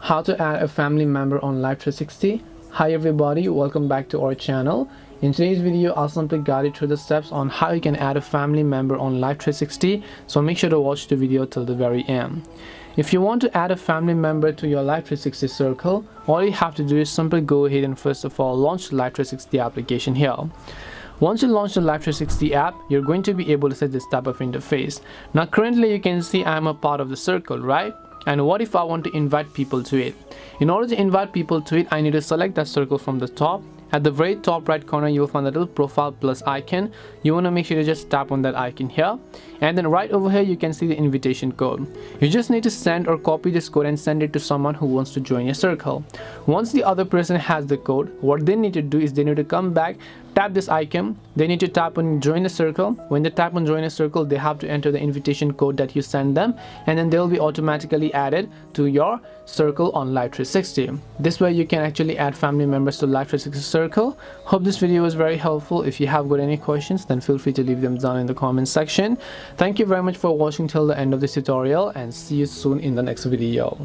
how to add a family member on Life360. Hi everybody, welcome back to our channel. In today's video, I'll simply guide you through the steps on how you can add a family member on Life360, so make sure to watch the video till the very end. If you want to add a family member to your Life360 circle, all you have to do is simply go ahead and first of all launch the Life360 application here. Once you launch the Life360 app, you're going to be able to set this type of interface. Now currently you can see I'm a part of the circle, right? And what if I want to invite people to it? In order to invite people to it, I need to select that circle from the top. At the very top right corner, you'll find the little profile plus icon. You want to make sure to just tap on that icon here, and then right over here you can see the invitation code. You just need to send or copy this code and send it to someone who wants to join your circle. Once the other person has the code, what they need to do is they need to come back, tap this icon, they need to tap on join a circle. When they tap on join a circle, they have to enter the invitation code that you send them, and then they'll be automatically added to your circle on Life360. This way you can actually add family members to Life360 circle. Hope this video was very helpful. If you have got any questions, then feel free to leave them down in the comment section. Thank you very much for watching till the end of this tutorial, and see you soon in the next video.